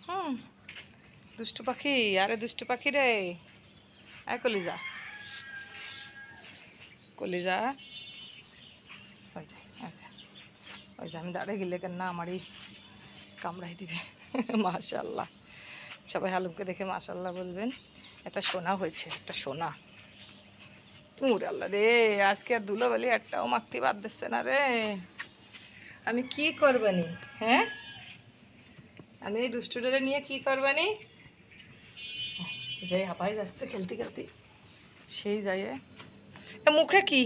হুম, দুষ্টু পাখি, আরে দুষ্টু পাখি রে, আয় কলিজা, কলিজা। ওই যে ওই যে ওই যে আমি দাঁড়িয়ে গেলে কেন না আমারই কামড়াই দিবে। মাশাল্লাহ, সবাই হালুমকে দেখে মাশাল্লাহ বলবেন। একটা সোনা হয়েছে, একটা সোনা। উরে আল্লাহ রে, আজকে আর ধুলোবালি একটাও মাখতে বাদ দিচ্ছে না রে। আমি কি করবানি? হ্যাঁ, আমি এই দুষ্টুটারে নিয়ে কি করবানি? যাই হাঁপাই যাচ্ছে খেলতে খেলতে, সেই যাই। এ মুখে কি?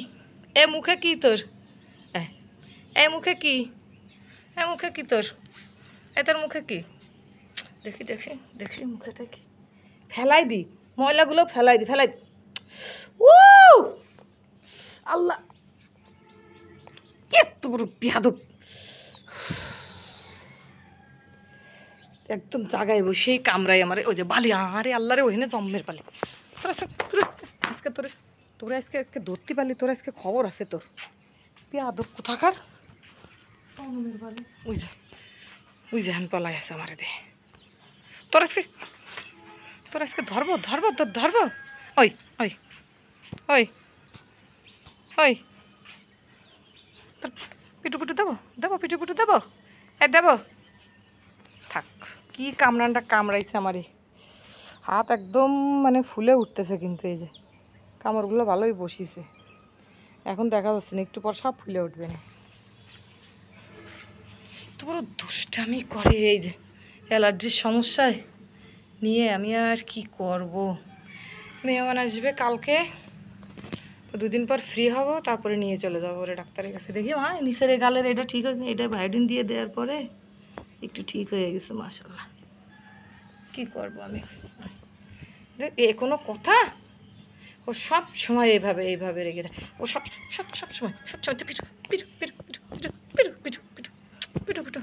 এ মুখে কি তোর? এ এ মুখে কি? এ মুখে কি তোর? এ তোর মুখে কি? দেখি দেখি দেখি মুখেটা কি। ফেলাই দি, ময়লাগুলো ফেলাই দি, ফেলাই দি। ও আল্লাহ, এত বড় বিয়াদব, একদম জাগায় বসেই কামড়াই আমার। ওই যে বালি, আরে আল্লাহ রে, ওইখানে জম্মের বালি। তোর আজকে তোরে তোরে আজকে আজকে ধরতে পারলি, তোর আজকে খবর আছে তোর। বিয়াদব কোথাকার জম্মের বালি। ওই যে হ্যান পলাই আছে আমার দে। তোর আজকে তোর আজকে ধরবো ধরবো তোর ধরবো। ওই ওই ওই ওই তোর পিটু পিটু দেবো, দেবো পিটু পিটু দেবো, এ দেবো। থাক, কি কামড়ানটা কামড়াইছে আমারে, হাত একদম মানে ফুলে উঠতেছে, কিন্তু এই যে কামড়গুলো ভালোই বসিছে। এখন দেখা যাচ্ছে না, একটু পর সব ফুলে উঠবে না। তো বড় দুষ্টামি করে, এই যে অ্যালার্জির সমস্যায় নিয়ে আমি আর কি করব। মেহমান আসবে কালকে, তো দুদিন পর ফ্রি হব, তারপরে নিয়ে চলে যাবো ওরে ডাক্তারের কাছে। দেখি মা নিচের এই গালের এটা ঠিক হয়েছে, এটা ভায়োডিন দিয়ে দেওয়ার পরে একটু ঠিক হয়ে গেছে মাশাআল্লাহ। কি করব আমি, এ কোনো কথা? ও সব সময় এইভাবে এইভাবে রেখে দেয়। ও সব সব সব সময় তো পিটু পিটু পিটু পিটু পিটু পিটু পিটু পিটু পিটু পিটু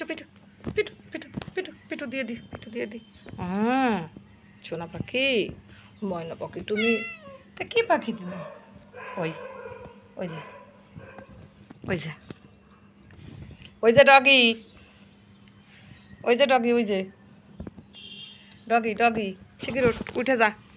পিটু পিটু পিটু পিটু পিটু দিয়ে দি, পিটু দিয়ে দি। হ্যাঁ, সোনা পাখি, ময়না পাখি তুমি। তা কি পাখি তুমি? ওই ওই যে ওই যে ওই যে ডগি, ওই যে ডগি, ওই যে ডগি ডগি, শিগগির উঠে যা।